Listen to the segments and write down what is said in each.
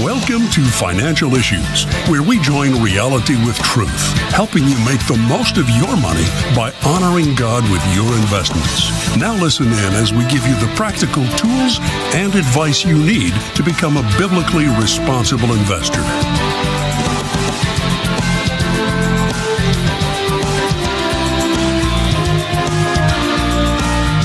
Welcome to Financial Issues, where we join reality with truth, helping you make the most of your money by honoring God with your investments. Now listen in as we give you the practical tools and advice you need to become a biblically responsible investor.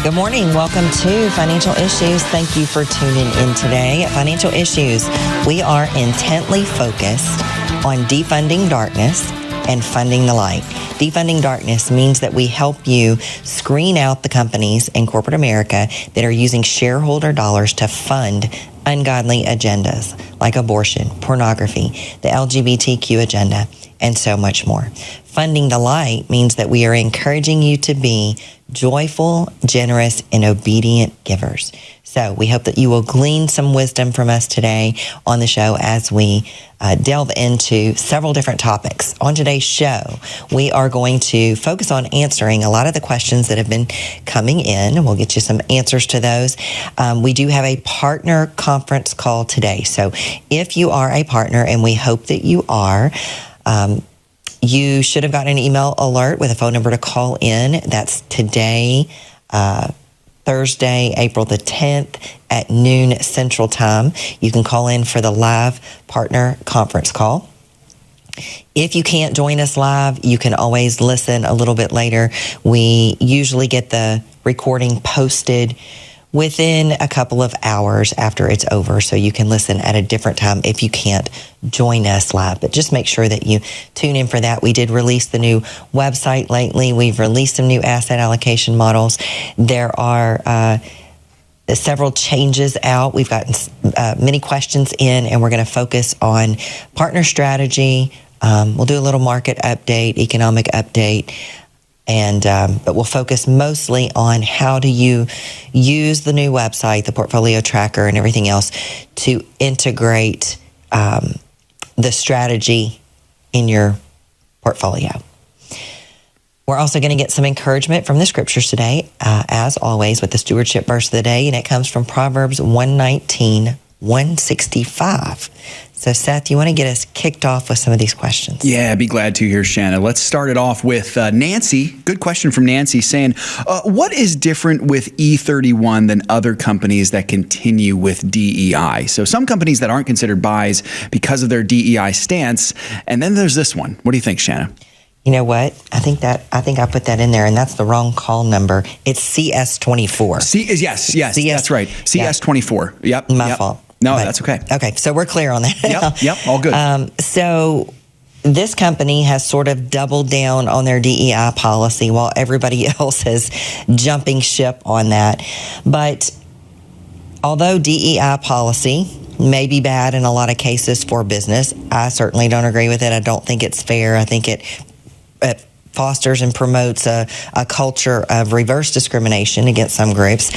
Good morning. Welcome to Financial Issues. Thank you for tuning in today. At Financial Issues, we are intently focused on defunding darkness and funding the light. Defunding darkness means that we help you screen out the companies in corporate America that are using shareholder dollars to fund ungodly agendas like abortion, pornography, the LGBTQ agenda, and so much more. Funding the light means that we are encouraging you to be joyful, generous, and obedient givers. So we hope that you will glean some wisdom from us today on the show as we delve into several different topics. On today's show, we are going to focus on answering a lot of the questions that have been coming in, and we'll get you some answers to those. We do have a partner conference call today. So if you are a partner, and we hope that you are, you should have gotten an email alert with a phone number to call in. That's today, Thursday, April the 10th at noon Central Time. You can call in for the live partner conference call. If you can't join us live, you can always listen a little bit later. We usually get the recording posted within a couple of hours after it's over, so you can listen at a different time if you can't join us live. But just make sure that you tune in for that. We did release the new website lately. We've released some new asset allocation models. There are several changes out. We've gotten many questions in, and we're going to focus on partner strategy. We'll do a little market update, economic update, and but we'll focus mostly on how do you use the new website, the portfolio tracker, and everything else to integrate the strategy in your portfolio. We're also going to get some encouragement from the scriptures today, as always, with the stewardship verse of the day, and it comes from Proverbs 119:165. So, Seth, you want to get us kicked off with some of these questions? Yeah, I'd be glad to here, Shana. Let's start it off with Nancy. Good question from Nancy saying, what is different with E31 than other companies that continue with DEI? So some companies that aren't considered buys because of their DEI stance. And then there's this one. What do you think, Shana? You know what? I think I put that in there, and that's the wrong call number. It's CS24. Yes, that's right. CS24. Yep. My fault. No, that's okay. Okay, so we're clear on that. Yep, all good. So this company has sort of doubled down on their DEI policy while everybody else is jumping ship on that. But although DEI policy may be bad in a lot of cases for business, I certainly don't agree with it. I don't think it's fair. I think it fosters and promotes a culture of reverse discrimination against some groups,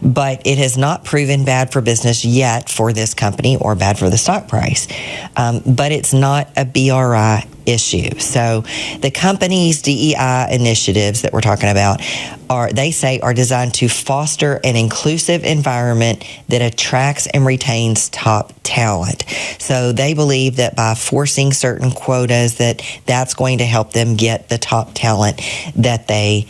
but it has not proven bad for business yet for this company or bad for the stock price. But it's not a BRI issue. So the company's DEI initiatives that we're talking about are designed to foster an inclusive environment that attracts and retains top talent. So they believe that by forcing certain quotas, that's going to help them get the top talent that they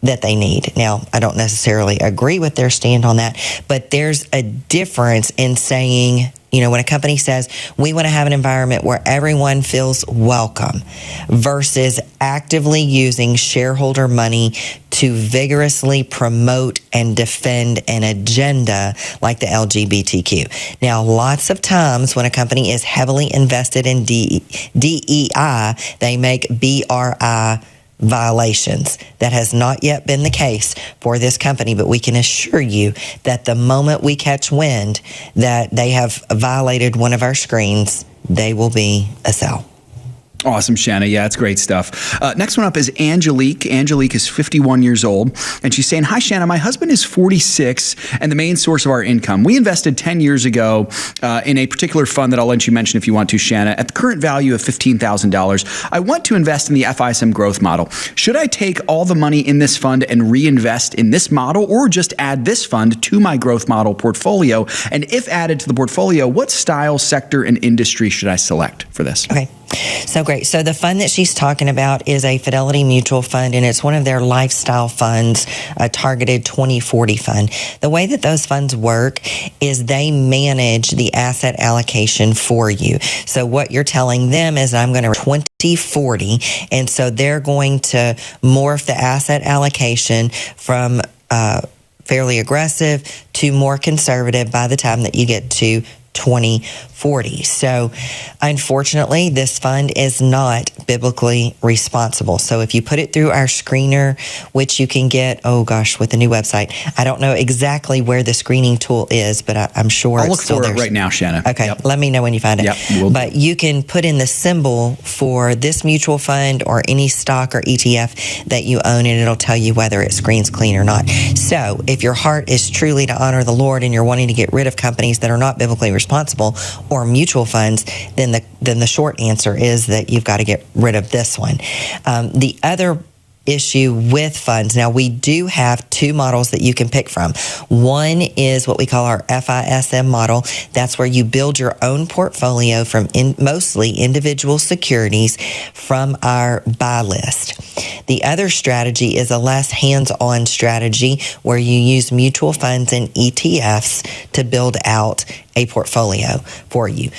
need. Now, I don't necessarily agree with their stand on that, but there's a difference in saying, when a company says, we want to have an environment where everyone feels welcome versus actively using shareholder money to vigorously promote and defend an agenda like the LGBTQ. Now, lots of times when a company is heavily invested in DEI, they make BRI violations. That has not yet been the case for this company, but we can assure you that the moment we catch wind that they have violated one of our screens, they will be a sell. Awesome, Shana. Yeah, it's great stuff. Next one up is Angelique. Angelique is 51 years old, and she's saying, "Hi, Shana. My husband is 46 and the main source of our income. We invested 10 years ago in a particular fund that I'll let you mention if you want to, Shana, at the current value of $15,000. I want to invest in the FISM growth model. Should I take all the money in this fund and reinvest in this model, or just add this fund to my growth model portfolio? And if added to the portfolio, what style, sector, and industry should I select for this?" Okay. So great. So the fund that she's talking about is a Fidelity Mutual Fund, and it's one of their lifestyle funds, a targeted 2040 fund. The way that those funds work is they manage the asset allocation for you. So what you're telling them is, I'm going to 2040, and so they're going to morph the asset allocation from fairly aggressive to more conservative by the time that you get to 2040. So unfortunately, this fund is not biblically responsible. So if you put it through our screener, which you can get, with the new website, I don't know exactly where the screening tool is, but I'm sure I'll it's still look for there it right now, Shana. Okay, Yep. Let me know when you find it. Yep, but you can put in the symbol for this mutual fund or any stock or ETF that you own, and it'll tell you whether it screens clean or not. So if your heart is truly to honor the Lord and you're wanting to get rid of companies that are not biblically responsible or mutual funds, then the short answer is that you've got to get rid of this one. The other issue with funds, now we do have two models that you can pick from. One is what we call our FISM model. That's where you build your own portfolio from mostly individual securities from our buy list. The other strategy is a less hands-on strategy where you use mutual funds and ETFs to build out a portfolio for you.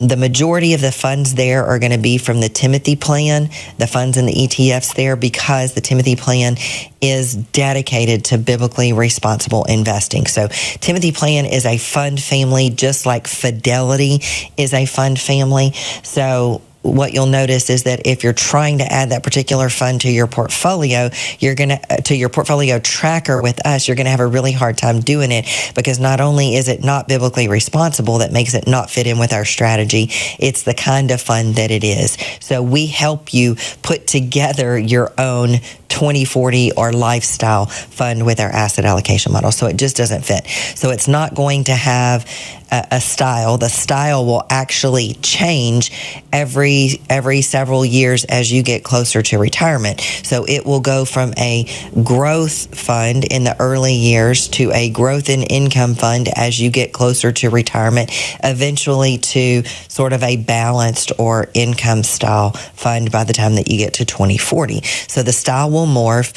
The majority of the funds there are going to be from the Timothy Plan, the funds and the ETFs there, because the Timothy Plan is dedicated to biblically responsible investing. So Timothy Plan is a fund family, just like Fidelity is a fund family. So what you'll notice is that if you're trying to add that particular fund to your portfolio, to your portfolio tracker with us, you're going to have a really hard time doing it, because not only is it not biblically responsible, that makes it not fit in with our strategy, it's the kind of fund that it is. So we help you put together your own 2040 or lifestyle fund with our asset allocation model. So it just doesn't fit. So it's not going to have a style. The style will actually change every several years as you get closer to retirement. So it will go from a growth fund in the early years to a growth in income fund as you get closer to retirement, eventually to sort of a balanced or income style fund by the time that you get to 2040. So the style will morph.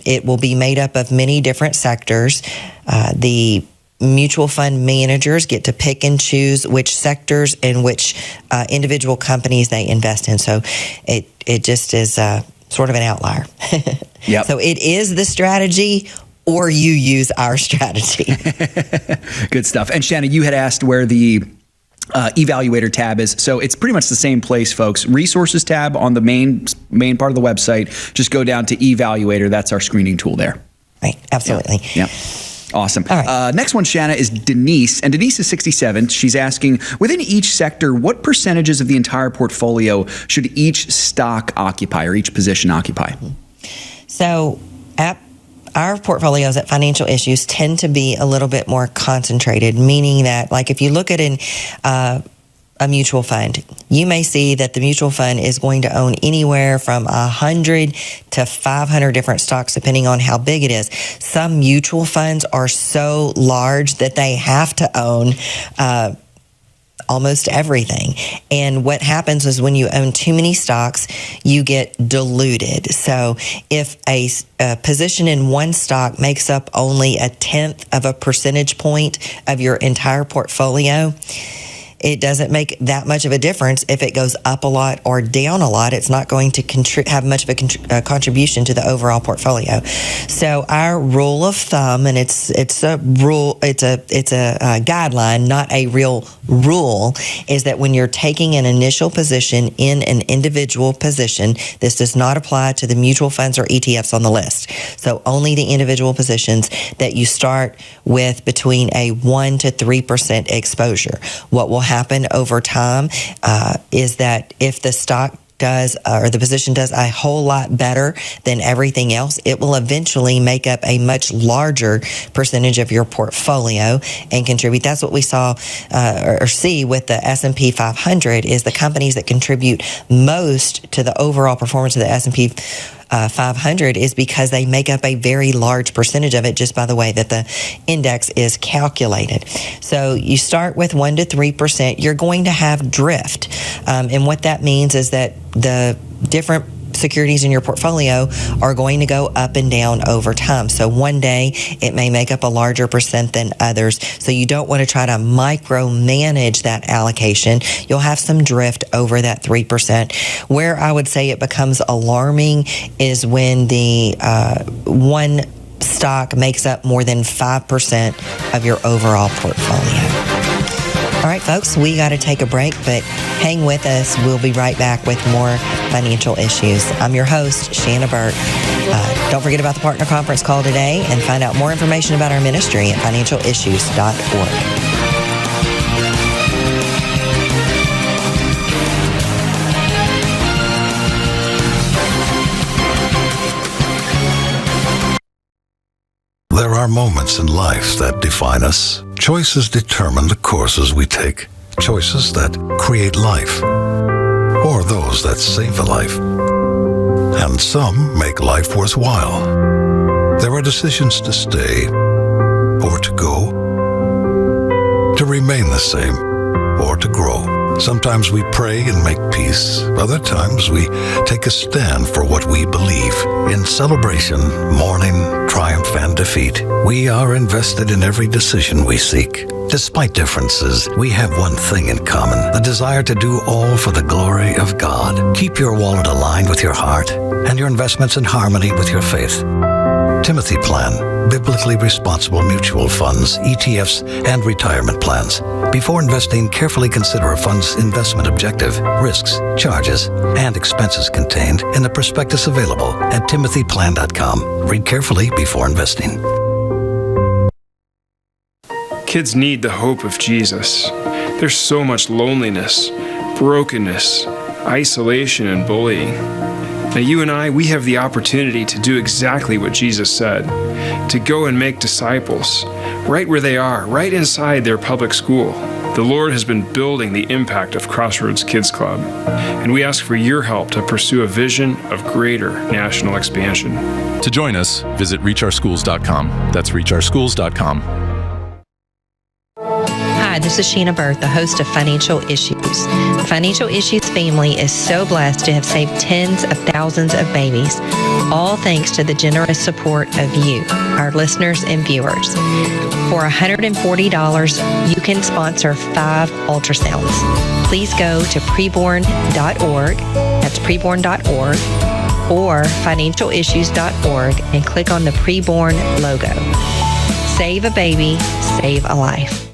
It will be made up of many different sectors. The mutual fund managers get to pick and choose which sectors and which individual companies they invest in. So it just is sort of an outlier. Yep. So it is the strategy, or you use our strategy. Good stuff. And Shana, you had asked where the evaluator tab is. So it's pretty much the same place, folks. Resources tab on the main part of the website. Just go down to evaluator. That's our screening tool there. Right. Absolutely. Yeah. Awesome. All right. Next one, Shana, is Denise. And Denise is 67. She's asking, within each sector, what percentages of the entire portfolio should each stock occupy, or each position occupy? So our portfolios at Financial Issues tend to be a little bit more concentrated, meaning that, like, if you look at a mutual fund, you may see that the mutual fund is going to own anywhere from 100 to 500 different stocks, depending on how big it is. Some mutual funds are so large that they have to own almost everything. And what happens is, when you own too many stocks, you get diluted. So if a position in one stock makes up only 1/10 of a percentage point of your entire portfolio, it doesn't make that much of a difference if it goes up a lot or down a lot. It's not going to have much of a contribution to the overall portfolio. So our rule of thumb, and it's a rule, it's a guideline, not a real rule, is that when you're taking an initial position in an individual position, this does not apply to the mutual funds or ETFs on the list. So only the individual positions, that you start with between a 1% to 3% exposure. What will happen over time is that if the stock does or the position does a whole lot better than everything else, it will eventually make up a much larger percentage of your portfolio and contribute. That's what we saw or see with the S&P 500 is the companies that contribute most to the overall performance of the S&P 500 is because they make up a very large percentage of it just by the way that the index is calculated. So you start with 1 to 3%. You're going to have drift. And what that means is that the different securities in your portfolio are going to go up and down over time. So one day it may make up a larger percent than others. So you don't want to try to micromanage that allocation. You'll have some drift over that 3%. Where I would say it becomes alarming is when the one stock makes up more than 5% of your overall portfolio. All right, folks, we got to take a break, but hang with us. We'll be right back with more financial issues. I'm your host, Shana Burt. Don't forget about the partner conference call today and find out more information about our ministry at financialissues.org. There are moments in life that define us. Choices determine the courses we take. Choices that create life, or those that save a life. And some make life worthwhile. There are decisions to stay, or to go, to remain the same, or to grow. Sometimes we pray and make peace. Other times we take a stand for what we believe. In celebration, mourning, triumph, and defeat, we are invested in every decision we seek. Despite differences, we have one thing in common, the desire to do all for the glory of God. Keep your wallet aligned with your heart and your investments in harmony with your faith. Timothy Plan, biblically responsible mutual funds, ETFs, and retirement plans. Before investing, carefully consider a fund's investment objective, risks, charges, and expenses contained in the prospectus available at timothyplan.com. Read carefully before investing. Kids need the hope of Jesus. There's so much loneliness, brokenness, isolation, and bullying. Now, you and I, we have the opportunity to do exactly what Jesus said, to go and make disciples, right where they are, right inside their public school. The Lord has been building the impact of Crossroads Kids Club, and we ask for your help to pursue a vision of greater national expansion. To join us, visit reachourschools.com. That's reachourschools.com. Hi, this is Shana Burt, the host of Financial Issues. The Financial Issues family is so blessed to have saved tens of thousands of babies, all thanks to the generous support of you, our listeners and viewers. For $140, you can sponsor 5 ultrasounds. Please go to preborn.org, that's preborn.org, or financialissues.org and click on the Preborn logo. Save a baby, save a life.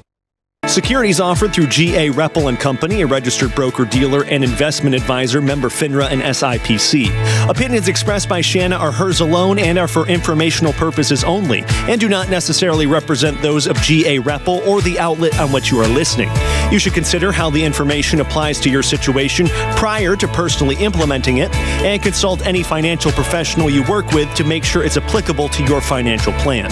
Securities offered through G.A. Reppel & Company, a registered broker-dealer and investment advisor, member FINRA and SIPC. Opinions expressed by Shana are hers alone and are for informational purposes only and do not necessarily represent those of G.A. Reppel or the outlet on which you are listening. You should consider how the information applies to your situation prior to personally implementing it and consult any financial professional you work with to make sure it's applicable to your financial plan.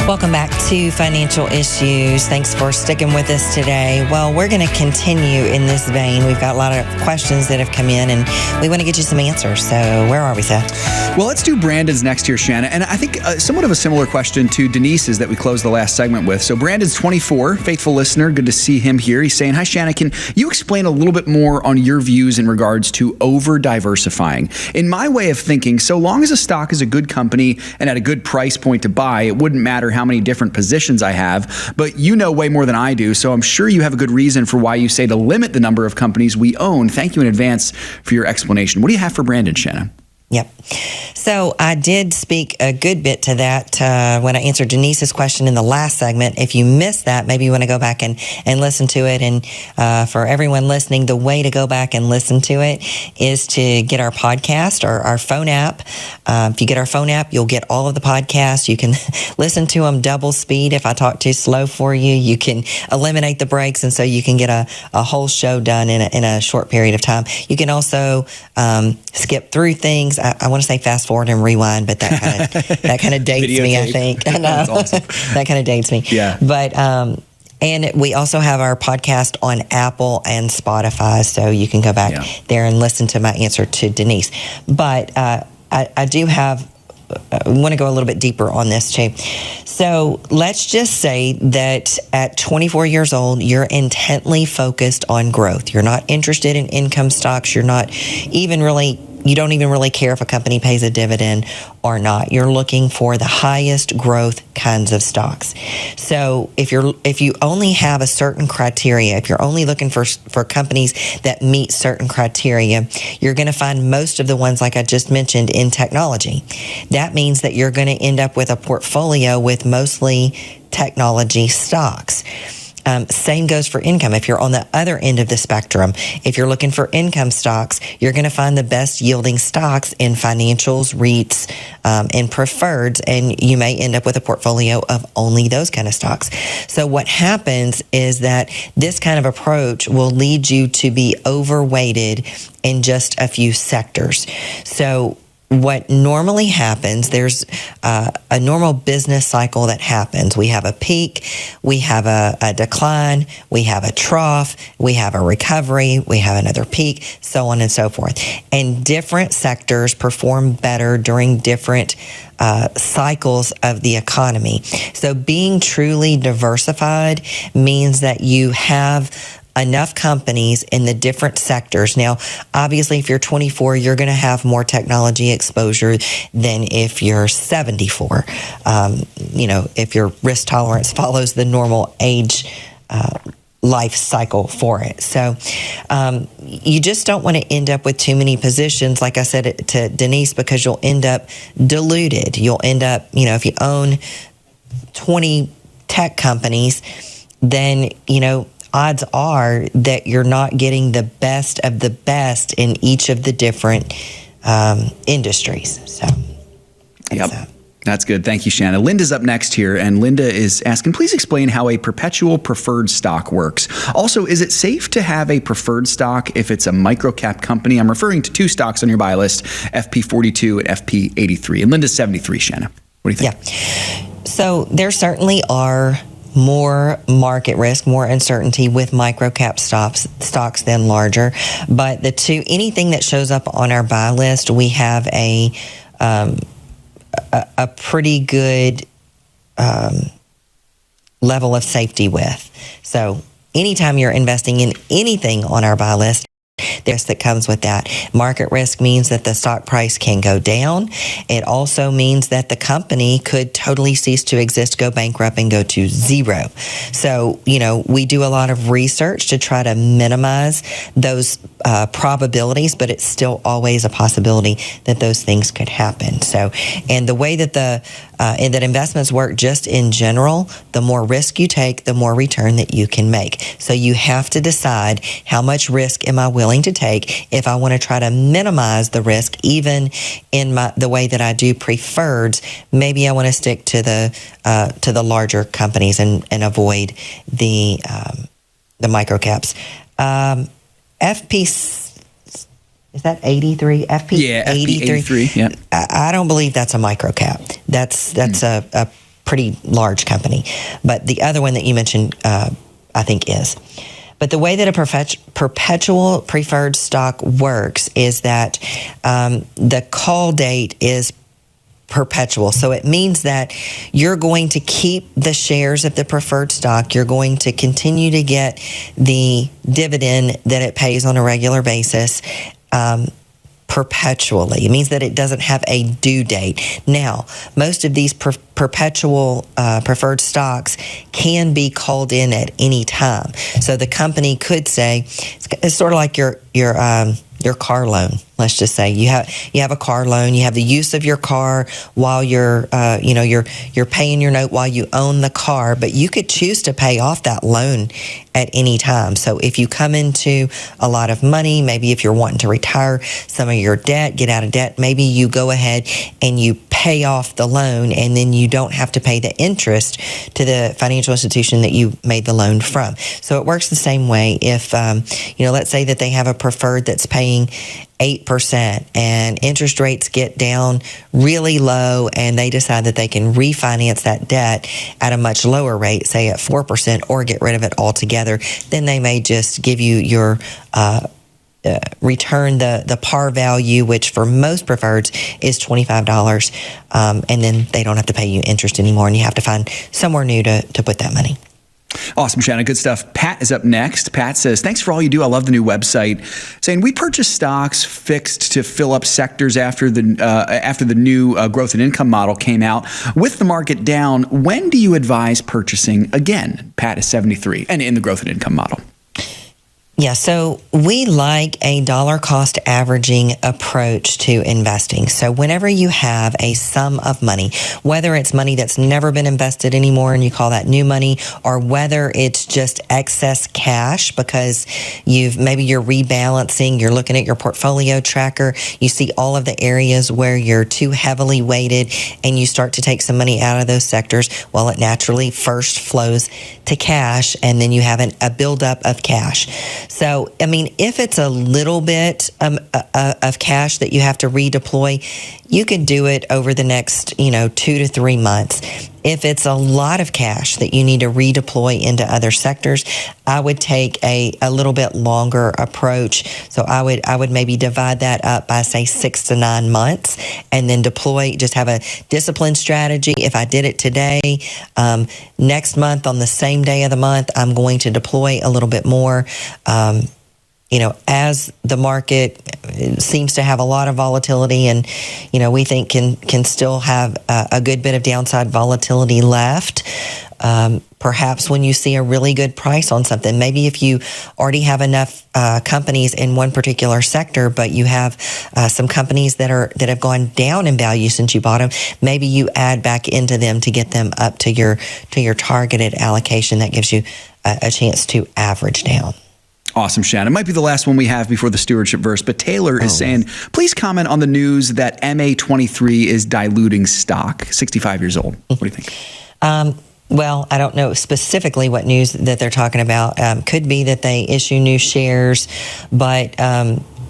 Welcome back to Financial Issues. Thanks for sticking with us today. Well, we're going to continue in this vein. We've got a lot of questions that have come in, and we want to get you some answers. So where are we, Seth? Well, let's do Brandon's next here, Shana. And I think somewhat of a similar question to Denise's that we closed the last segment with. So Brandon's 24, faithful listener. Good to see him here. He's saying, hi, Shana, can you explain a little bit more on your views in regards to over-diversifying? In my way of thinking, so long as a stock is a good company and at a good price point to buy, it wouldn't matter how many different positions I have, but you know way more than I do, so I'm sure you have a good reason for why you say to limit the number of companies we own. Thank you in advance for your explanation. What do you have for Brandon, Shana? Yep. So I did speak a good bit to that when I answered Denise's question in the last segment. If you missed that, maybe you want to go back and listen to it. And for everyone listening, the way to go back and listen to it is to get our podcast or our phone app. If you get our phone app, you'll get all of the podcasts. You can listen to them double speed. If I talk too slow for you, you can eliminate the breaks, and so you can get a whole show done in a short period of time. You can also skip through things. I want to say fast forward and rewind, but that kind of dates me, I think. I know. That's awesome. That kind of dates me. Yeah. But and we also have our podcast on Apple and Spotify, so you can go back there and listen to my answer to Denise. But I do have. I want to go a little bit deeper on this too. So let's just say that at 24 years old, you're intently focused on growth. You're not interested in income stocks. You're not even really, you don't even really care if a company pays a dividend or not. You're looking for the highest growth kinds of stocks. So if you only have a certain criteria, if you're only looking for companies that meet certain criteria, you're going to find most of the ones like I just mentioned in technology. That means that you're going to end up with a portfolio with mostly technology stocks. Same goes for income. If you're on the other end of the spectrum, if you're looking for income stocks, you're going to find the best yielding stocks in financials, REITs, and preferreds, and you may end up with a portfolio of only those kind of stocks. So what happens is that this kind of approach will lead you to be overweighted in just a few sectors. So what normally happens, there's a normal business cycle that happens. We have a peak, we have a decline, we have a trough, we have a recovery, we have another peak, so on and so forth. And different sectors perform better during different cycles of the economy. So being truly diversified means that you have enough companies in the different sectors. Now, obviously, if you're 24, you're going to have more technology exposure than if you're 74. If your risk tolerance follows the normal age life cycle for it. So you just don't want to end up with too many positions, like I said to Denise, because you'll end up diluted. You'll end up, if you own 20 tech companies, then, odds are that you're not getting the best of the best in each of the different industries. So, that's good. Thank you, Shana. Linda's up next here, and Linda is asking, please explain how a perpetual preferred stock works. Also, is it safe to have a preferred stock if it's a microcap company? I'm referring to two stocks on your buy list, FP42 and FP83. And Linda's 73, Shana. What do you think? Yeah. So there certainly are more market risk, more uncertainty with microcap stocks than larger. But anything that shows up on our buy list, we have a pretty good level of safety with. So anytime you're investing in anything on our buy list, there's that comes with that. Market risk means that the stock price can go down. It also means that the company could totally cease to exist, go bankrupt, and go to zero. So, we do a lot of research to try to minimize those probabilities, but it's still always a possibility that those things could happen. So, and the way that that investments work just in general, the more risk you take, the more return that you can make. So you have to decide, how much risk am I willing to take if I want to try to minimize the risk, even in the way that I do preferreds. Maybe I want to stick to the larger companies and avoid the microcaps. Is that 83? FP? Yeah, FP83. Yeah. I don't believe that's a microcap. That's a pretty large company. But the other one that you mentioned, I think is. But the way that a perpetual preferred stock works is that the call date is perpetual. So it means that you're going to keep the shares of the preferred stock. You're going to continue to get the dividend that it pays on a regular basis perpetually. It means that it doesn't have a due date. Now, most of these perpetual preferred stocks can be called in at any time. So the company could say, it's sort of like your car loan. Let's just say you have a car loan, you have the use of your car while you're paying your note while you own the car, but you could choose to pay off that loan at any time. So if you come into a lot of money, maybe if you're wanting to retire some of your debt, get out of debt, maybe you go ahead and you pay off the loan, and then you don't have to pay the interest to the financial institution that you made the loan from. So it works the same way. If let's say that they have a preferred that's paying 8% and interest rates get down really low, and they decide that they can refinance that debt at a much lower rate, say at 4%, or get rid of it altogether, then they may just give you your return the par value, which for most preferreds is $25, and then they don't have to pay you interest anymore, and you have to find somewhere new to put that money. Awesome, Shana. Good stuff. Pat is up next. Pat says, thanks for all you do. I love the new website. Saying, we purchase stocks fixed to fill up sectors after the new growth and income model came out. With the market down, when do you advise purchasing again? Pat is 73 and in the growth and income model. Yeah, so we like a dollar cost averaging approach to investing. So whenever you have a sum of money, whether it's money that's never been invested anymore and you call that new money, or whether it's just excess cash because you're rebalancing, you're looking at your portfolio tracker, you see all of the areas where you're too heavily weighted and you start to take some money out of those sectors, well, it naturally first flows to cash, and then you have a buildup of cash. So, I mean, if it's a little bit of cash that you have to redeploy, you can do it over the next, 2 to 3 months. If it's a lot of cash that you need to redeploy into other sectors, I would take a little bit longer approach. So I would maybe divide that up by, say, 6 to 9 months, and then deploy, just have a disciplined strategy. If I did it today, next month on the same day of the month, I'm going to deploy a little bit more. As the market seems to have a lot of volatility, and, we think can still have a good bit of downside volatility left. Perhaps when you see a really good price on something, maybe if you already have enough companies in one particular sector, but you have some companies that have gone down in value since you bought them, maybe you add back into them to get them up to your targeted allocation. That gives you a chance to average down. Awesome, Shana. It might be the last one we have before the stewardship verse, but Taylor is saying, please comment on the news that MA23 is diluting stock. 65 years old. What do you think? Well, I don't know specifically what news that they're talking about. Could be that they issue new shares, but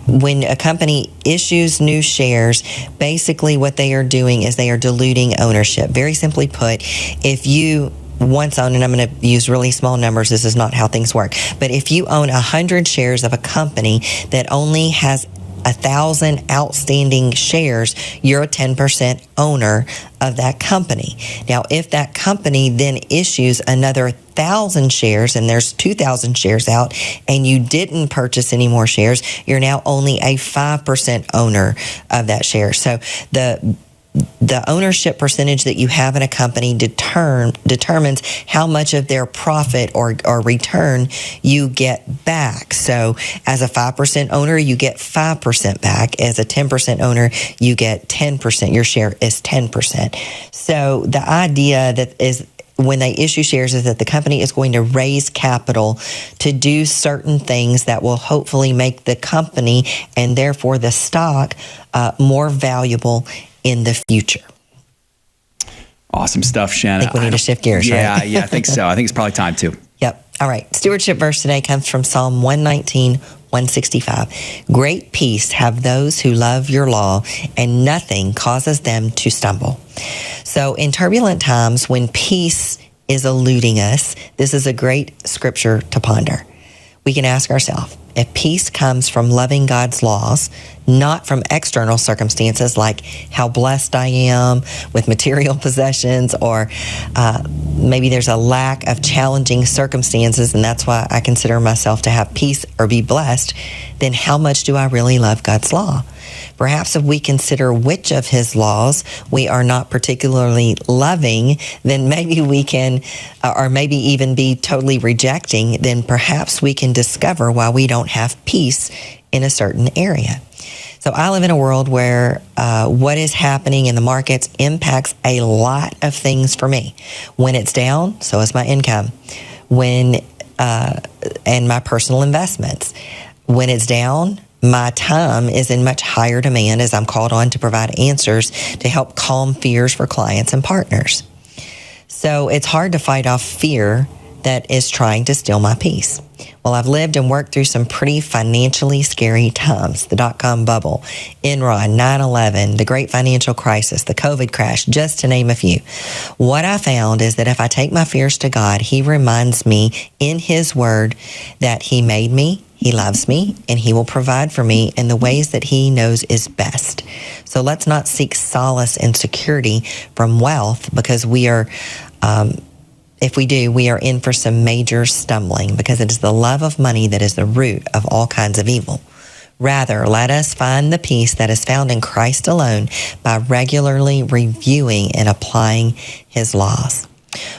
when a company issues new shares, basically what they are doing is they are diluting ownership. Very simply put, if you once owned, and I'm going to use really small numbers, this is not how things work, but if you own 100 shares of a company that only has 1,000 outstanding shares, you're a 10% owner of that company. Now, if that company then issues another 1,000 shares, and there's 2,000 shares out, and you didn't purchase any more shares, you're now only a 5% owner of that share. So the ownership percentage that you have in a company determines how much of their profit or return you get back. So as a 5% owner, you get 5% back. As a 10% owner, you get 10%. Your share is 10%. So the idea that is when they issue shares is that the company is going to raise capital to do certain things that will hopefully make the company and therefore the stock more valuable in the future. Awesome stuff, Shana. I think we need to shift gears, right? Yeah, I think so. I think it's probably time to. Yep. All right. Stewardship verse today comes from Psalm 119, 165. Great peace have those who love your law, and nothing causes them to stumble. So in turbulent times, when peace is eluding us, this is a great scripture to ponder. We can ask ourselves, if peace comes from loving God's laws, not from external circumstances like how blessed I am with material possessions, or maybe there's a lack of challenging circumstances, and that's why I consider myself to have peace or be blessed, then how much do I really love God's law? Perhaps if we consider which of his laws we are not particularly loving, then maybe we can, or maybe even be totally rejecting, then perhaps we can discover why we don't have peace in a certain area. So I live in a world where what is happening in the markets impacts a lot of things for me. When it's down, so is my income. And my personal investments. When it's down, my time is in much higher demand as I'm called on to provide answers to help calm fears for clients and partners. So it's hard to fight off fear that is trying to steal my peace. Well, I've lived and worked through some pretty financially scary times. The dot-com bubble, Enron, 9/11, the great financial crisis, the COVID crash, just to name a few. What I found is that if I take my fears to God, He reminds me in His Word that He made me, He loves me, and He will provide for me in the ways that He knows is best. So let's not seek solace and security from wealth, because if we do, we are in for some major stumbling, because it is the love of money that is the root of all kinds of evil. Rather, let us find the peace that is found in Christ alone by regularly reviewing and applying His laws.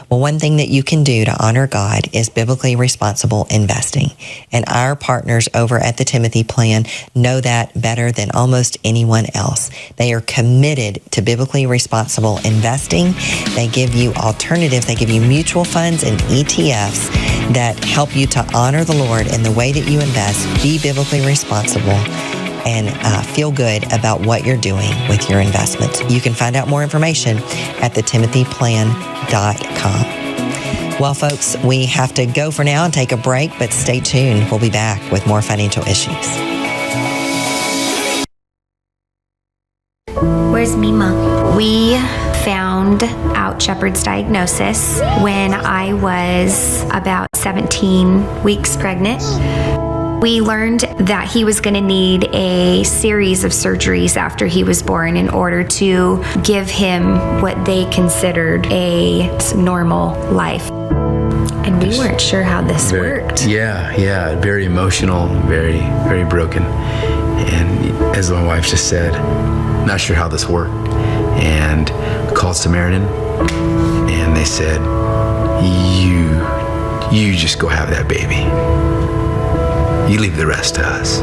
Well, one thing that you can do to honor God is biblically responsible investing. And our partners over at the Timothy Plan know that better than almost anyone else. They are committed to biblically responsible investing. They give you alternatives. They give you mutual funds and ETFs that help you to honor the Lord in the way that you invest, be biblically responsible, and feel good about what you're doing with your investments. You can find out more information at thetimothyplan.com. Well, folks, we have to go for now and take a break, but stay tuned. We'll be back with more financial issues. Where's Mima? We found out Shepard's diagnosis when I was about 17 weeks pregnant. We learned that he was going to need a series of surgeries after he was born in order to give him what they considered a normal life. And we weren't sure how this worked. Yeah, very emotional, very, very broken. And as my wife just said, not sure how this worked. And called Samaritan, and they said, you just go have that baby. You leave the rest to us.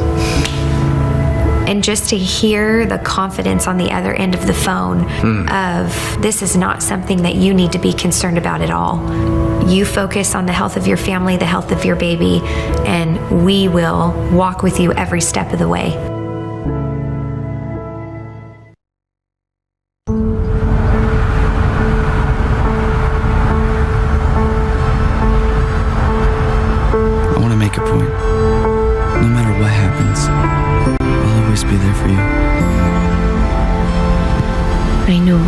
And just to hear the confidence on the other end of the phone of this is not something that you need to be concerned about at all. You focus on the health of your family, the health of your baby, and we will walk with you every step of the way. I want to make a point. No matter what happens, I'll always be there for you. I know.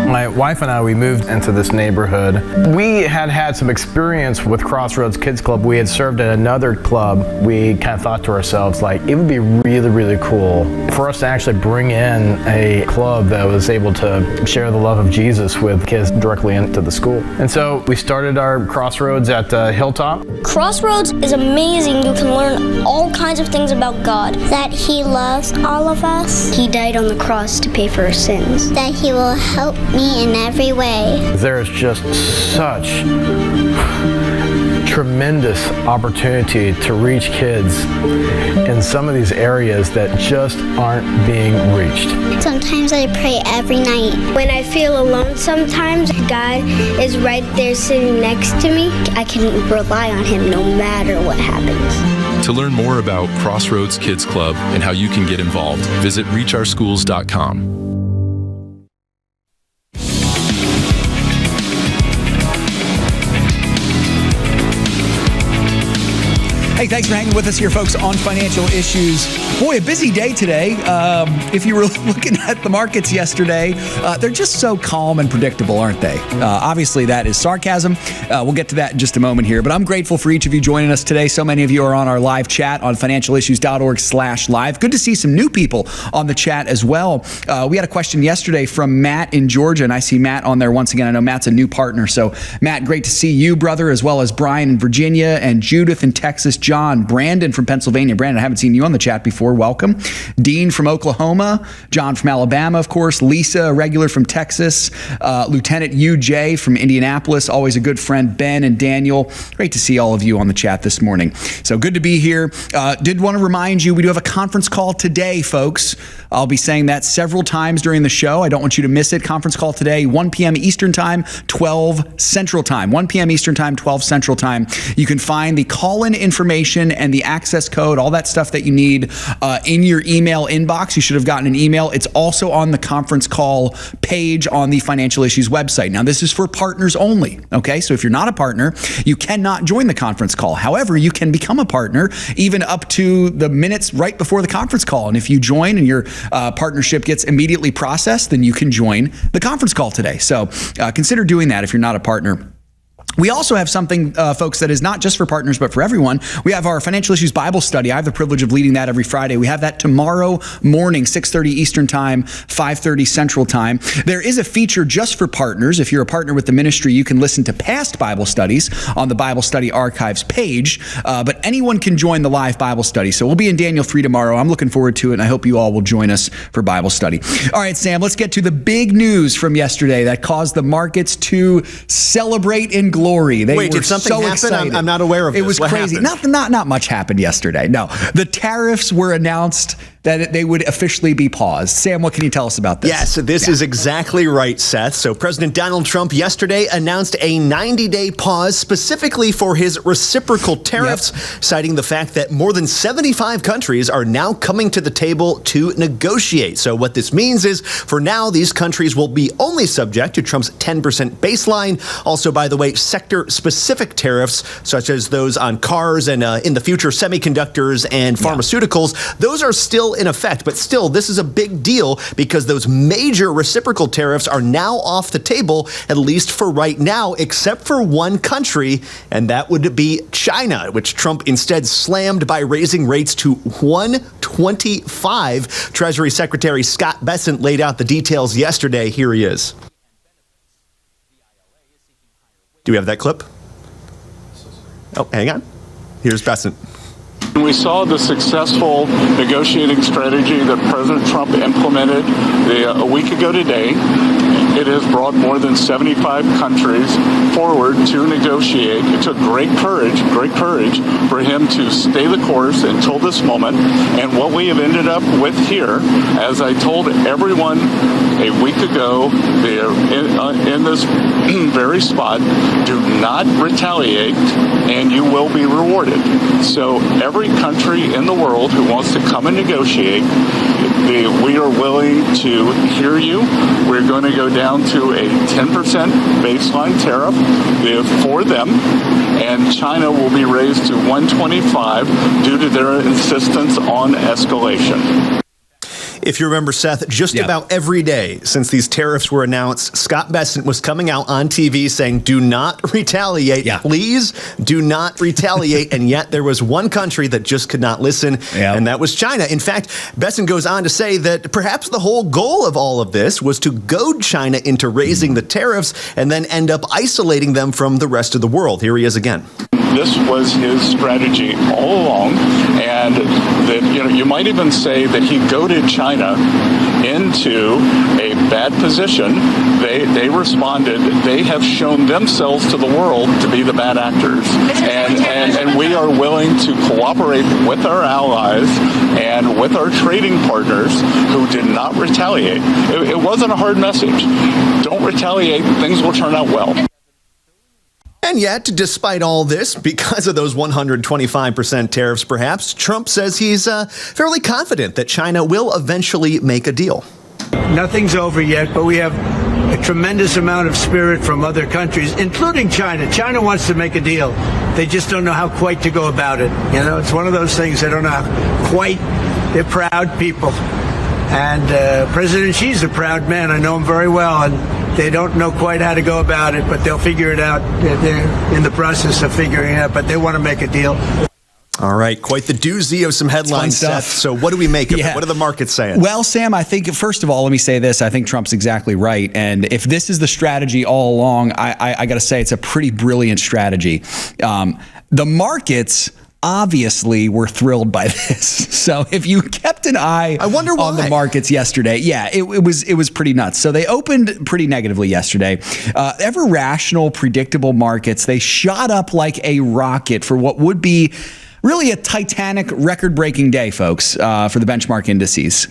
My wife and I, we moved into this neighborhood. We had some experience with Crossroads Kids Club. We had served at another club. We kind of thought to ourselves, like, it would be really, really cool for us to actually bring in a club that was able to share the love of Jesus with kids directly into the school. And so we started our Crossroads at Hilltop. Crossroads is amazing. You can learn all kinds of things about God. That He loves all of us. He died on the cross to pay for our sins. That He will help me in every way. There is just such tremendous opportunity to reach kids in some of these areas that just aren't being reached. Sometimes I pray every night. When I feel alone sometimes, God is right there sitting next to me. I can rely on Him no matter what happens. To learn more about Crossroads Kids Club and how you can get involved, visit reachOurSchools.com. Hey, Hey, thanks for hanging with us here, folks, on Financial Issues. Boy, a busy day today. If you were looking at the markets yesterday, they're just so calm and predictable, aren't they? Obviously, that is sarcasm. We'll get to that in just a moment here. But I'm grateful for each of you joining us today. So many of you are on our live chat on financialissues.org/live. Good to see some new people on the chat as well. We had a question yesterday from Matt in Georgia, and I see Matt on there once again. I know Matt's a new partner. So, Matt, great to see you, brother, as well as Brian in Virginia and Judith in Texas, John, Brandon from Pennsylvania. Brandon, I haven't seen you on the chat before. Welcome. Dean from Oklahoma, John from Alabama, of course, Lisa, a regular from Texas, Lieutenant UJ from Indianapolis, always a good friend, Ben and Daniel. Great to see all of you on the chat this morning. So good to be here. Did want to remind you, we do have a conference call today, folks. I'll be saying that several times during the show. I don't want you to miss it. Conference call today, 1 p.m. Eastern Time, 12 Central Time. 1 p.m. Eastern Time, 12 Central Time. You can find the call-in information and the access code, all that stuff that you need in your email inbox. You should have gotten an email. It's also on the conference call page on the Financial Issues website. Now, this is for partners only, okay? So if you're not a partner, you cannot join the conference call. However, you can become a partner even up to the minutes right before the conference call. And if you join and your partnership gets immediately processed, then you can join the conference call today. So consider doing that if you're not a partner. We also have something, folks, that is not just for partners, but for everyone. We have our Financial Issues Bible Study. I have the privilege of leading that every Friday. We have that tomorrow morning, 6:30 Eastern Time, 5:30 Central Time. There is a feature just for partners. If you're a partner with the ministry, you can listen to past Bible studies on the Bible Study Archives page, but anyone can join the live Bible study. So we'll be in Daniel 3 tomorrow. I'm looking forward to it, and I hope you all will join us for Bible study. All right, Sam, let's get to the big news from yesterday that caused the markets to celebrate in glory. Wait, did something happen? I'm not aware of this. It was what crazy. Happened? Not much happened yesterday. No, the tariffs were announced that they would officially be paused. Sam, what can you tell us about this? Yes, this is exactly right, Seth. So President Donald Trump yesterday announced a 90-day pause specifically for his reciprocal tariffs, citing the fact that more than 75 countries are now coming to the table to negotiate. So what this means is, for now, these countries will be only subject to Trump's 10% baseline. Also, by the way, sector-specific tariffs, such as those on cars and in the future semiconductors and pharmaceuticals, those are still in effect. But still, this is a big deal because those major reciprocal tariffs are now off the table, at least for right now, except for one country, and that would be China, which Trump instead slammed by raising rates to 125. Treasury Secretary Scott Bessent laid out the details yesterday. Here he is. Do we have that clip? Oh, hang on. Here's Bessent. We saw the successful negotiating strategy that President Trump implemented a week ago today. It has brought more than 75 countries forward to negotiate. It took great courage for him to stay the course until this moment. And what we have ended up with here, as I told everyone a week ago, in this very spot, do not retaliate and you will be rewarded. So every country in the world who wants to come and negotiate, we are willing to hear you. We're going to go down to a 10% baseline tariff for them, and China will be raised to 125 due to their insistence on escalation. If you remember, Seth, just about every day since these tariffs were announced, Scott Bessent was coming out on TV saying, do not retaliate. Please do not retaliate. And yet there was one country that just could not listen, and that was China. In fact, Bessent goes on to say that perhaps the whole goal of all of this was to goad China into raising the tariffs and then end up isolating them from the rest of the world. Here he is again. This was his strategy all along, and that you might even say that he goaded China into a bad position. They responded. They have shown themselves to the world to be the bad actors, and we are willing to cooperate with our allies and with our trading partners who did not retaliate. It wasn't a hard message. Don't retaliate. Things will turn out well. And yet, despite all this, because of those 125% tariffs perhaps, Trump says he's fairly confident that China will eventually make a deal. Nothing's over yet, but we have a tremendous amount of spirit from other countries, including China. China wants to make a deal. They just don't know how quite to go about it. You know, it's one of those things they don't know how quite. They're proud people. And President Xi's a proud man. I know him very well, and they don't know quite how to go about it, but they'll figure it out. They're in the process of figuring it out, but they want to make a deal. All right, quite the doozy of some headlines, Seth. So what do we make of it? What are the markets saying? Well, Sam, I think, first of all, let me say this. I think Trump's exactly right. And if this is the strategy all along, I got to say it's a pretty brilliant strategy. The markets obviously were thrilled by this. So if you kept an eye on the markets yesterday, it was pretty nuts. So they opened pretty negatively yesterday. Ever rational, predictable markets, they shot up like a rocket for what would be really a titanic, record-breaking day, folks, for the benchmark indices.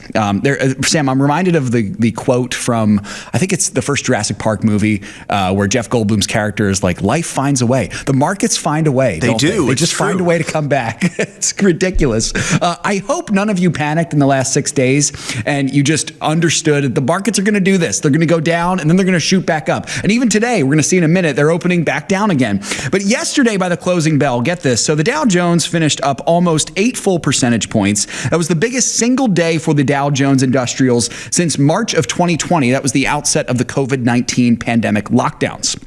Sam, I'm reminded of the quote from, I think it's the first Jurassic Park movie, where Jeff Goldblum's character is like, life finds a way. The markets find a way. They do. They just find a way to come back. It's ridiculous. I hope none of you panicked in the last 6 days and you just understood the markets are going to do this. They're going to go down and then they're going to shoot back up. And even today, we're going to see in a minute, they're opening back down again. But yesterday by the closing bell, get this. So the Dow Jones finished up almost 8 full percentage points. That was the biggest single day for the Dow Jones Industrials since March of 2020. That was the outset of the COVID-19 pandemic lockdowns.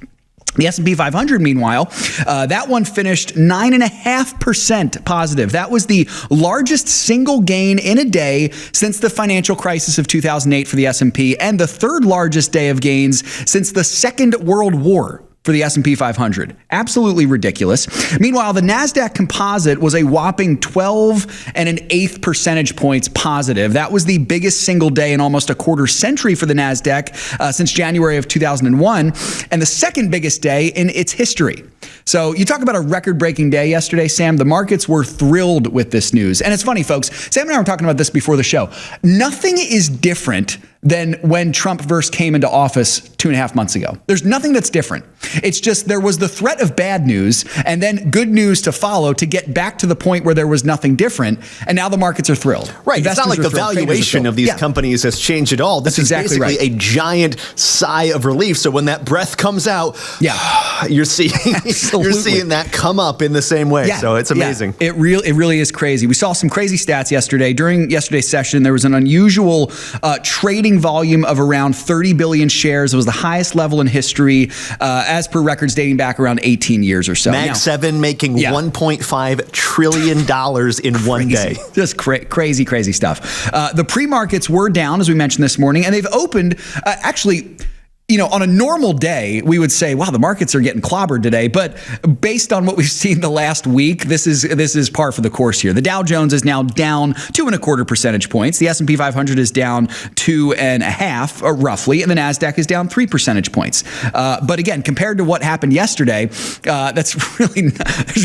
The S&P 500, meanwhile, that one finished 9.5% positive. That was the largest single gain in a day since the financial crisis of 2008 for the S&P, and the third largest day of gains since the Second World War for the S&P 500. Absolutely ridiculous. Meanwhile, the NASDAQ composite was a whopping 12.1 percentage points positive. That was the biggest single day in almost a quarter century for the NASDAQ since January of 2001, and the second biggest day in its history. So you talk about a record-breaking day yesterday, Sam. The markets were thrilled with this news. And it's funny, folks. Sam and I were talking about this before the show. Nothing is different than when Trump first came into office 2.5 months ago. There's nothing that's different. It's just there was the threat of bad news and then good news to follow to get back to the point where there was nothing different. And now the markets are thrilled. Right. Investors, it's not like the valuation of these companies has changed at all. This is basically a giant sigh of relief. So when that breath comes out, you're seeing that come up in the same way. So it's amazing. It really is crazy. We saw some crazy stats yesterday. During yesterday's session, there was an unusual trading volume of around 30 billion shares. It was the highest level in history, as per records dating back around 18 years or so. Mag 7 making $1.5 trillion in one day. Just crazy stuff. The pre-markets were down, as we mentioned this morning, and they've opened actually. You know, on a normal day, we would say, wow, the markets are getting clobbered today. But based on what we've seen the last week, this is par for the course here. The Dow Jones is now down 2.25 percentage points. The S&P 500 is down 2.5, roughly, and the NASDAQ is down 3 percentage points. But again, compared to what happened yesterday, there's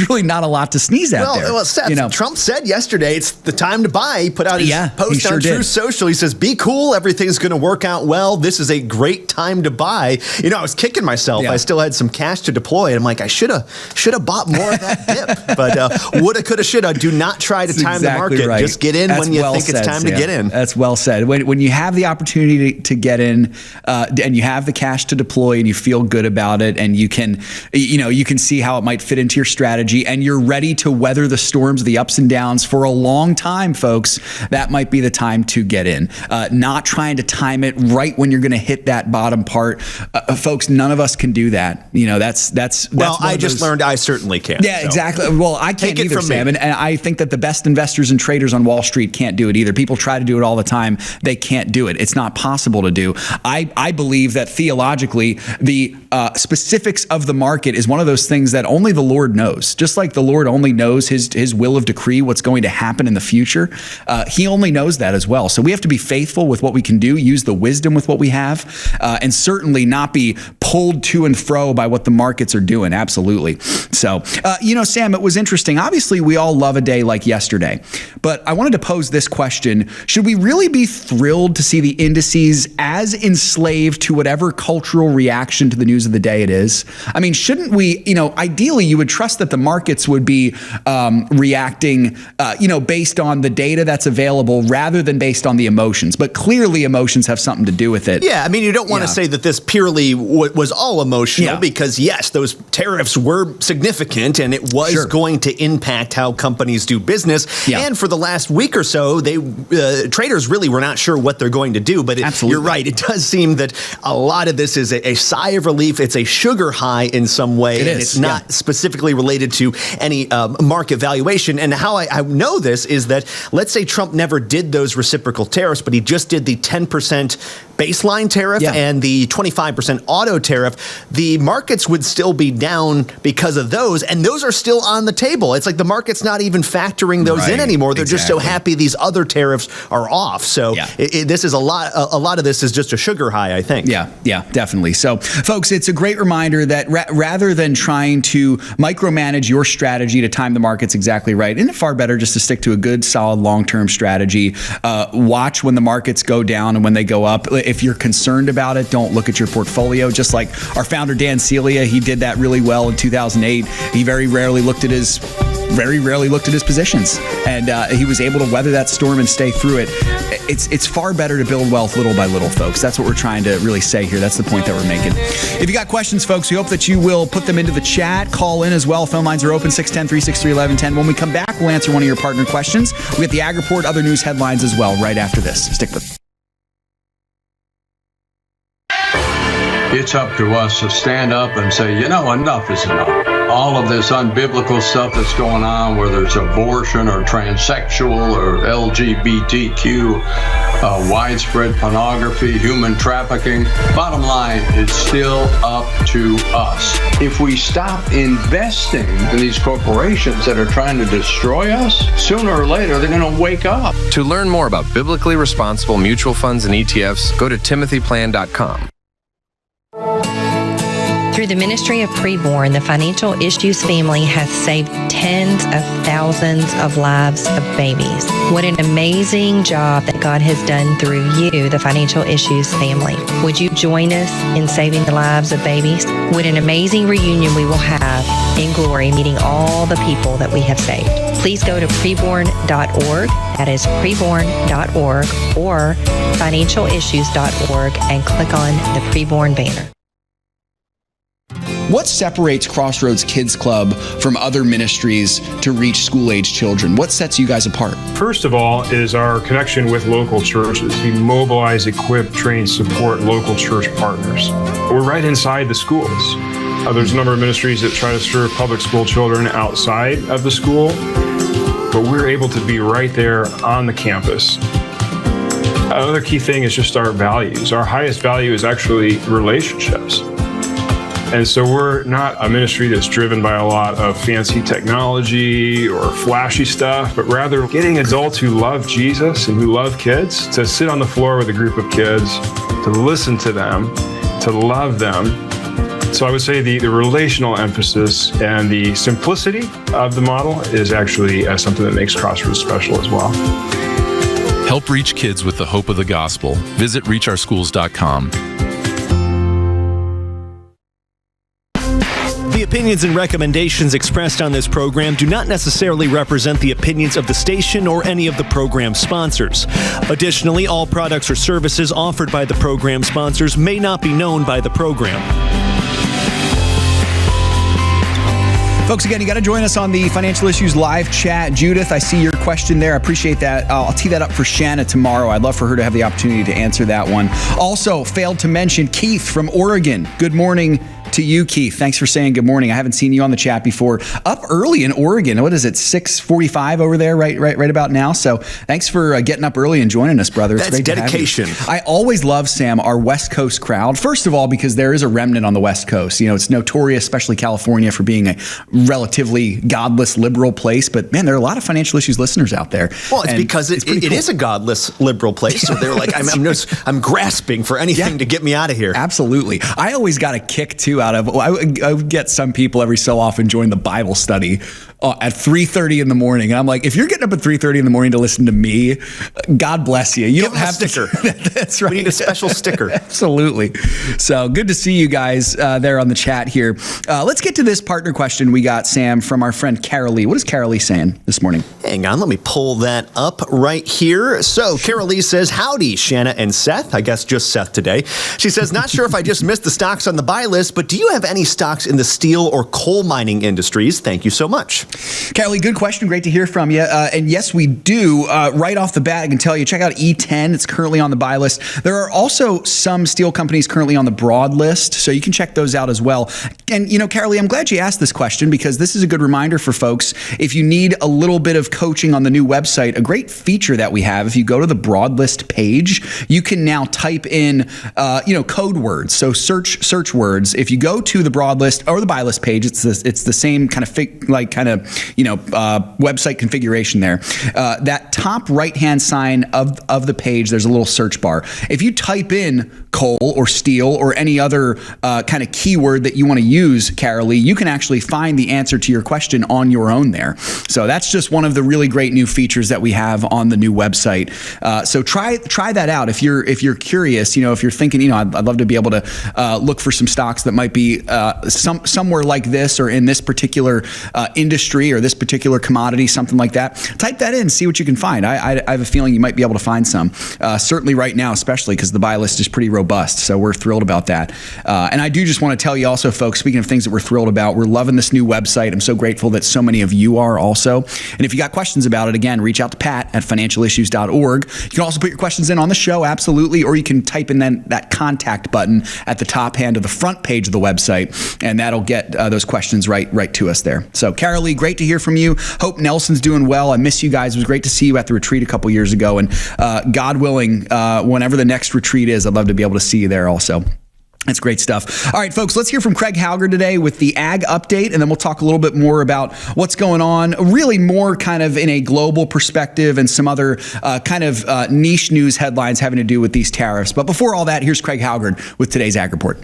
really not a lot to sneeze at there. Well, Seth, Trump said yesterday it's the time to buy. He put out his post on Truth Social. He says, be cool. Everything's going to work out well. This is a great time to buy. You know, I was kicking myself. I still had some cash to deploy. And I'm like, I should have bought more of that dip. But woulda, coulda, shoulda. Do not try to time the market. Right. Just get in when you think it's time to get in. That's well said. When you have the opportunity to get in, and you have the cash to deploy, and you feel good about it, and you can see how it might fit into your strategy, and you're ready to weather the storms, the ups and downs for a long time, folks, that might be the time to get in. Not trying to time it right when you're going to hit that bottom part. Folks, none of us can do that. You know, that's well, I just learned I certainly can't. Yeah, so. Exactly. Well, I can't either, Sam. And I think that the best investors and traders on Wall Street can't do it either. People try to do it all the time. They can't do it. It's not possible to do. I believe that theologically, the specifics of the market is one of those things that only the Lord knows. Just like the Lord only knows his will of decree, what's going to happen in the future. He only knows that as well. So we have to be faithful with what we can do, use the wisdom with what we have, and certainly certainly not be pulled to and fro by what the markets are doing. Absolutely. So, Sam, it was interesting. Obviously, we all love a day like yesterday, but I wanted to pose this question. Should we really be thrilled to see the indices as enslaved to whatever cultural reaction to the news of the day it is? I mean, shouldn't we, ideally you would trust that the markets would be reacting, based on the data that's available rather than based on the emotions. But clearly emotions have something to do with it. Yeah, I mean, you don't want to say that this purely was all emotional because, yes, those tariffs were significant and it was going to impact how companies do business. Yeah. And for the last week or so, traders really were not sure what they're going to do. But you're right. It does seem that a lot of this is a sigh of relief. It's a sugar high in some way. And it's not specifically related to any market valuation. And how I know this is that, let's say Trump never did those reciprocal tariffs, but he just did the 10% baseline tariff and the 25% auto tariff, the markets would still be down because of those. And those are still on the table. It's like the market's not even factoring those in anymore. They're just so happy these other tariffs are off. So this is a lot of this is just a sugar high, I think. Yeah, definitely. So folks, it's a great reminder that rather than trying to micromanage your strategy to time the markets exactly right, isn't it far better just to stick to a good, solid, long-term strategy? Watch when the markets go down and when they go up. If you're concerned about it, don't look at your portfolio. Just like our founder, Dan Celia, he did that really well in 2008. He very rarely looked at his positions, and he was able to weather that storm and stay through it. It's far better to build wealth little by little, folks. That's what we're trying to really say here. That's the point that we're making. If you got questions, folks, we hope that you will put them into the chat. Call in as well. Phone lines are open, 610-363-1110. When we come back, we'll answer one of your partner questions. We get the Ag Report, other news headlines as well right after this. Stick with it. It's up to us to stand up and say, enough is enough. All of this unbiblical stuff that's going on, whether it's abortion or transsexual or LGBTQ, widespread pornography, human trafficking. Bottom line, it's still up to us. If we stop investing in these corporations that are trying to destroy us, sooner or later they're going to wake up. To learn more about biblically responsible mutual funds and ETFs, go to timothyplan.com. Through the ministry of Preborn, the Financial Issues family has saved tens of thousands of lives of babies. What an amazing job that God has done through you, the Financial Issues family. Would you join us in saving the lives of babies? What an amazing reunion we will have in glory, meeting all the people that we have saved. Please go to preborn.org, that is preborn.org, or financialissues.org, and click on the Preborn banner. What separates Crossroads Kids Club from other ministries to reach school-age children? What sets you guys apart? First of all is our connection with local churches. We mobilize, equip, train, support local church partners. We're right inside the schools. There's a number of ministries that try to serve public school children outside of the school, but we're able to be right there on the campus. Another key thing is just our values. Our highest value is actually relationships. And so we're not a ministry that's driven by a lot of fancy technology or flashy stuff, but rather getting adults who love Jesus and who love kids to sit on the floor with a group of kids, to listen to them, to love them. So I would say the relational emphasis and the simplicity of the model is actually something that makes Crossroads special as well. Help reach kids with the hope of the gospel. Visit reachourschools.com. The opinions and recommendations expressed on this program do not necessarily represent the opinions of the station or any of the program sponsors. Additionally, all products or services offered by the program sponsors may not be known by the program. Folks, again, you got to join us on the Financial Issues live chat. Judith, I see your question there. I appreciate that. I'll tee that up for Shana tomorrow. I'd love for her to have the opportunity to answer that one. Also, failed to mention Keith from Oregon. Good morning to you, Keith. Thanks for saying good morning. I haven't seen you on the chat before. Up early in Oregon. What is it, 6:45 over there right about now? So thanks for getting up early and joining us, brother. It's That's great dedication. to have you. I always love, Sam, our West Coast crowd. First of all, because there is a remnant on the West Coast. You know, it's notorious, especially California, for being a relatively godless liberal place. But man, there are a lot of financial issues listeners out there. Well, it's because it is a godless liberal place. So they're like, I'm grasping for anything to get me out of here. Absolutely. I always got a kick too out of, I would get some people every so often join the Bible study at 3:30 in the morning. And I'm like, if you're getting up at 3:30 in the morning to listen to me, God bless you. You Give don't have a sticker. That's right. We need a special sticker. Absolutely. So good to see you guys there on the chat here. Let's get to this partner question we got, Sam, from our friend Carol Lee. What is Carol Lee saying this morning? Hang on, let me pull that up right here. So Carol Lee says, howdy, Shana and Seth. I guess just Seth today. She says, not sure if I just missed the stocks on the buy list, but do you have any stocks in the steel or coal mining industries? Thank you so much. Carol Lee, good question. Great to hear from you. And yes, we do. Right off the bat, I can tell you, check out E10. It's currently on the buy list. There are also some steel companies currently on the broad list, so you can check those out as well. And, you know, Carol Lee, I'm glad you asked this question because this is a good reminder for folks. If you need a little bit of coaching on the new website, a great feature that we have, if you go to the broad list page, you can now type in, code words. So search words. If you go to the broad list or the buy list page, it's the same kind of website configuration there. That top right-hand sign of the page, there's a little search bar. If you type in coal or steel or any other kind of keyword that you want to use, Carol Lee, you can actually find the answer to your question on your own there. So that's just one of the really great new features that we have on the new website. So try that out if you're curious. You know, if you're thinking, I'd love to be able to look for some stocks that might be somewhere like this or in this particular industry or this particular commodity, something like that. Type that in, see what you can find. I have a feeling you might be able to find some. Certainly right now, especially because the buy list is pretty robust. So we're thrilled about that. And I do just want to tell you also, folks, speaking of things that we're thrilled about, we're loving this new website. I'm so grateful that so many of you are also. And if you got questions about it, again, reach out to Pat at financialissues.org. You can also put your questions in on the show, absolutely, or you can type in that contact button at the top hand of the front page of the website, and that'll get those questions right to us there. So, Carol Lee, great to hear from you. Hope Nelson's doing well. I miss you guys. It was great to see you at the retreat a couple years ago, and God willing, whenever the next retreat is, I'd love to be able to see you there also. That's great stuff. All right, folks, let's hear from Craig Haugaard today with the ag update, and then we'll talk a little bit more about what's going on, really more kind of in a global perspective and some other kind of niche news headlines having to do with these tariffs. But before all that, here's Craig Haugaard with today's Ag Report.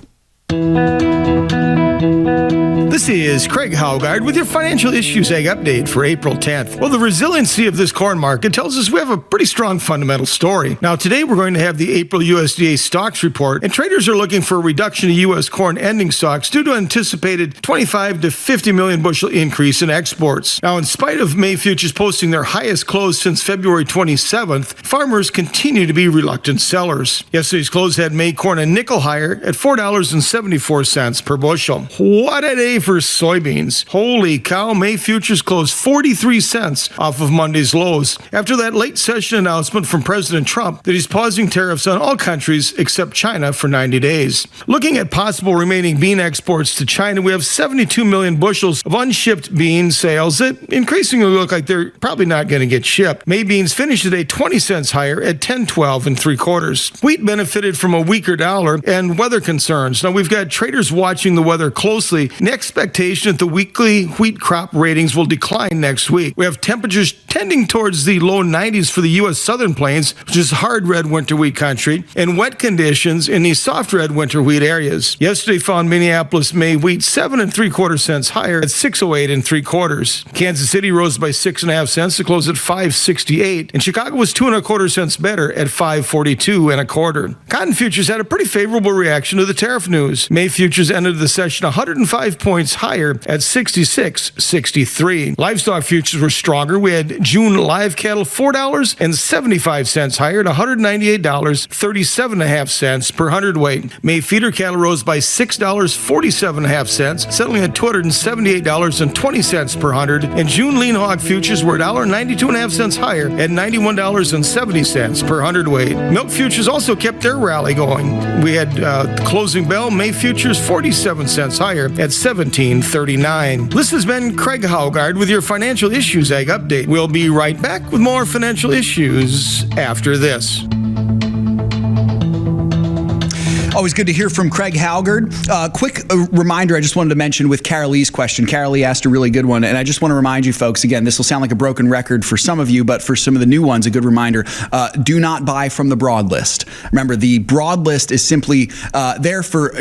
This is Craig Haugaard with your Financial Issues Ag Update for April 10th. Well, the resiliency of this corn market tells us we have a pretty strong fundamental story. Now, today we're going to have the April USDA stocks report, and traders are looking for a reduction in U.S. corn ending stocks due to anticipated 25 to 50 million bushel increase in exports. Now, in spite of May futures posting their highest close since February 27th, farmers continue to be reluctant sellers. Yesterday's close had May corn a nickel higher at $4.74 per bushel. What a day for soybeans. Holy cow, May futures closed 43 cents off of Monday's lows after that late session announcement from President Trump that he's pausing tariffs on all countries except China for 90 days. Looking at possible remaining bean exports to China, we have 72 million bushels of unshipped bean sales that increasingly look like they're probably not going to get shipped. May beans finished today 20 cents higher at $10.12 3/4. Wheat benefited from a weaker dollar and weather concerns. Now, we've got traders watching the weather closely. The expectation that the weekly wheat crop ratings will decline next week. We have temperatures tending towards the low 90s for the U.S. Southern Plains, which is hard red winter wheat country, and wet conditions in the soft red winter wheat areas. Yesterday found Minneapolis May wheat 7 3/4 cents higher at $6.08 3/4. Kansas City rose by 6.5 cents to close at $5.68, and Chicago was 2 1/4 cents better at $5.42 1/4. Cotton futures had a pretty favorable reaction to the tariff news. May futures ended the session 105 points points higher at 66.63. Livestock futures were stronger. We had June live cattle $4.75 higher at $198.37.5 per hundredweight. May feeder cattle rose by $6.47.5, settling at $278.20 per hundred. And June lean hog futures were $1.92.5 higher at $91.70 per hundredweight. Milk futures also kept their rally going. We had the closing bell, May futures 47 cents higher at $17.39. This has been Craig Haugaard with your Financial Issues Ag Update. We'll be right back with more financial issues after this. Always good to hear from Craig Haugaard. Quick reminder, I just wanted to mention with Carolee's question. Carolee asked a really good one, and I just want to remind you folks, again, this will sound like a broken record for some of you, but for some of the new ones, a good reminder, do not buy from the broad list. Remember, the broad list is simply there for,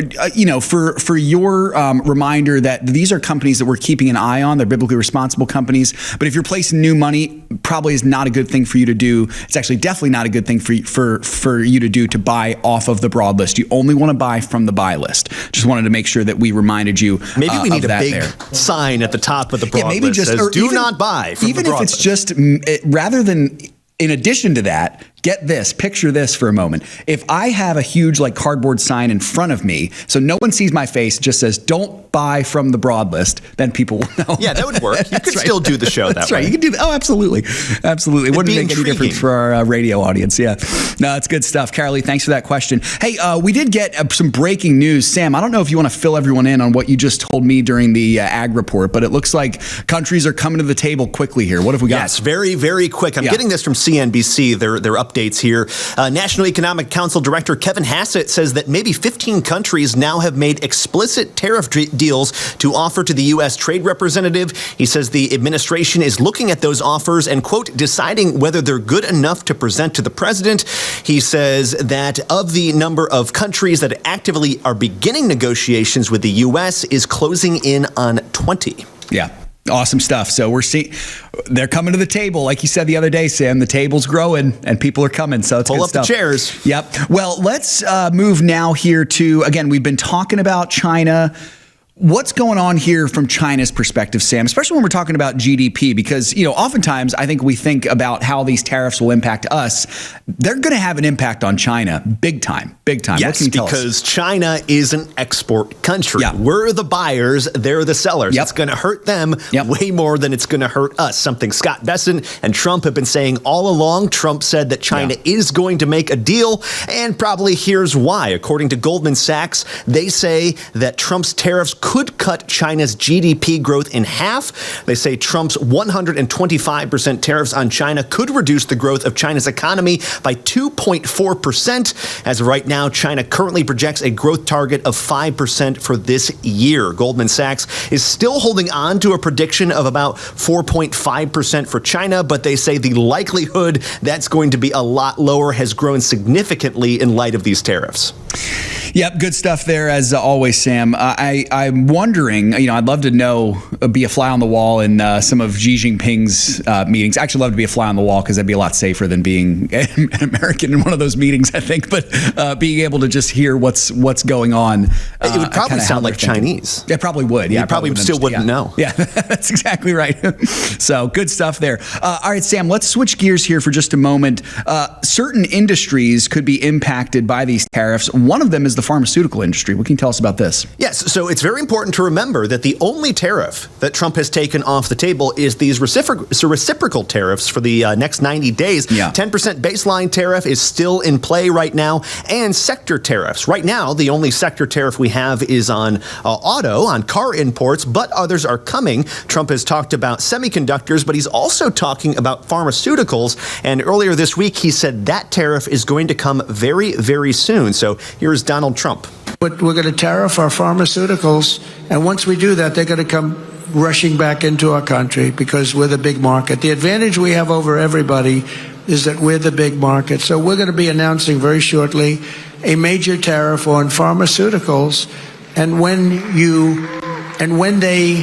for your reminder that these are companies that we're keeping an eye on. They're biblically responsible companies, but if you're placing new money, probably is not a good thing for you to do. It's actually definitely not a good thing for you to do to buy off of the broad list. You only want to buy from the buy list. Just wanted to make sure that we reminded you. Maybe we need a big there. sign at the top of the broad maybe list just, says, do even, not buy from the broad list. Even if it's just, rather than, in addition to that, get this, picture this for a moment. If I have a huge cardboard sign in front of me, so no one sees my face, just says, don't buy from the broad list, then people will know. Yeah, that would work. You could still do the show that way. That's right. You can do that. Oh, absolutely. Absolutely. It wouldn't make any difference for our radio audience. Yeah. No, it's good stuff. Carolee, thanks for that question. Hey, we did get some breaking news. Sam, I don't know if you want to fill everyone in on what you just told me during the ag report, but it looks like countries are coming to the table quickly here. What have we got? Yes, very, very quick. I'm getting this from CNBC, their updates here. National Economic Council Director Kevin Hasset says that maybe 15 countries now have made explicit tariff deals to offer to the U.S. Trade Representative. He says the administration is looking at those offers and, quote, deciding whether they're good enough to present to the president. He says that of the number of countries that actively are beginning negotiations with the U.S. is closing in on 20. Yeah. Awesome stuff. So we're seeing they're coming to the table. Like you said the other day, Sam, the table's growing and people are coming. So it's pull good up stuff. the chairs. Yep. Well, let's move now here to, again, we've been talking about China. What's going on here from China's perspective, Sam, especially when we're talking about GDP? Because, oftentimes I think we think about how these tariffs will impact us. They're going to have an impact on China big time, big time. Yes, because China is an export country. Yeah. We're the buyers. They're the sellers. Yep. It's going to hurt them way more than it's going to hurt us. Something Scott Bessent and Trump have been saying all along. Trump said that China is going to make a deal, and probably here's why. According to Goldman Sachs, they say that Trump's tariffs could cut China's GDP growth in half. They say Trump's 125% tariffs on China could reduce the growth of China's economy by 2.4%. As of right now, China currently projects a growth target of 5% for this year. Goldman Sachs is still holding on to a prediction of about 4.5% for China, but they say the likelihood that's going to be a lot lower has grown significantly in light of these tariffs. Yep, good stuff there as always, Sam. I'm wondering, I'd love to know, be a fly on the wall in some of Xi Jinping's meetings. I actually love to be a fly on the wall because that'd be a lot safer than being an American in one of those meetings, I think. But being able to just hear what's going on. It would probably sound like Chinese. It probably would. Yeah, you probably still wouldn't know. Yeah, that's exactly right. So good stuff there. All right, Sam, let's switch gears here for just a moment. Certain industries could be impacted by these tariffs. One of them is the pharmaceutical industry. What can you tell us about this? Yes, so it's very important to remember that the only tariff that Trump has taken off the table is these reciprocal tariffs for the next 90 days. Yeah. 10% baseline tariff is still in play right now, and sector tariffs. Right now, the only sector tariff we have is on on car imports, but others are coming. Trump has talked about semiconductors, but he's also talking about pharmaceuticals. And earlier this week, he said that tariff is going to come very, very soon. So here's Donald Trump. But we're going to tariff our pharmaceuticals, and once we do that, they're going to come rushing back into our country because we're the big market. The advantage we have over everybody is that we're the big market. So we're going to be announcing very shortly a major tariff on pharmaceuticals, and when they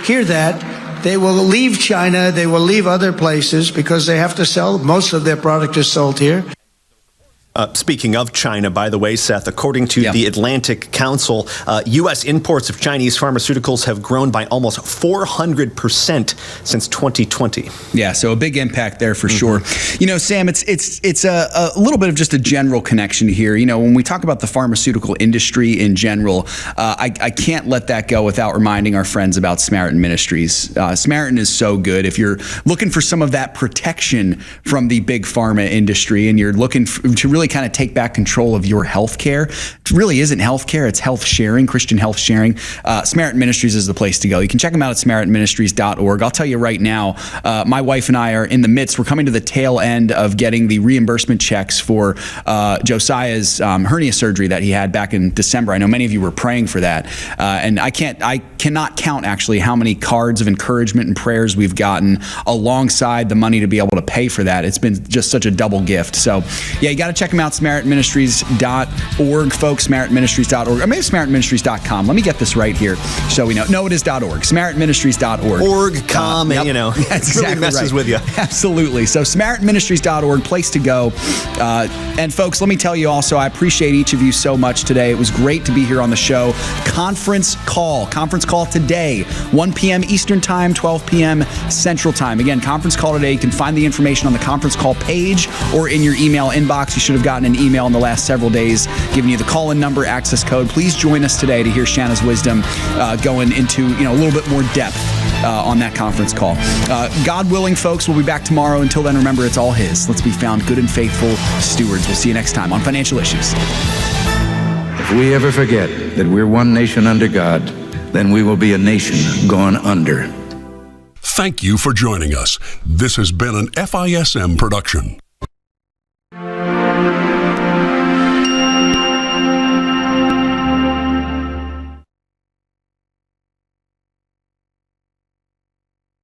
hear that, they will leave China, they will leave other places because they have to sell. Most of their product is sold here. Speaking of China, by the way, Seth, according to the Atlantic Council, U.S. imports of Chinese pharmaceuticals have grown by almost 400% since 2020. Yeah, so a big impact there for sure. You know, Sam, it's a little bit of just a general connection here. You know, when we talk about the pharmaceutical industry in general, I can't let that go without reminding our friends about Samaritan Ministries. Samaritan is so good. If you're looking for some of that protection from the big pharma industry and you're looking to really kind of take back control of your health care, it really isn't health care, it's health sharing, Christian health sharing. Samaritan Ministries is the place to go. You can check them out at SamaritanMinistries.org. I'll tell you right now, my wife and I are in the midst, we're coming to the tail end of getting the reimbursement checks for Josiah's hernia surgery that he had back in December. I know many of you were praying for that. And I cannot count actually how many cards of encouragement and prayers we've gotten alongside the money to be able to pay for that. It's been just such a double gift. So yeah, you got to check them out, SamaritanMinistries.org, folks, SamaritanMinistries.org, or maybe SamaritanMinistries.com. Let me get this right here so we know. No, it is .org, SamaritanMinistries.org. Org.com, yep. You know, that's it really messes with you. Absolutely. So SamaritanMinistries.org, place to go. And folks, let me tell you also, I appreciate each of you so much today. It was great to be here on the show. Conference call today, 1 p.m. Eastern Time, 12 p.m. Central Time. Again, conference call today. You can find the information on the conference call page or in your email inbox. You should have gotten an email in the last several days giving you the call-in number, access code. Please join us today to hear Shana's wisdom going into a little bit more depth on that conference call. God willing, folks, we'll be back tomorrow. Until then, remember, it's all His. Let's be found good and faithful stewards. We'll see you next time on Financial Issues. If we ever forget that we're one nation under God, then we will be a nation gone under. Thank you for joining us. This has been an FISM production.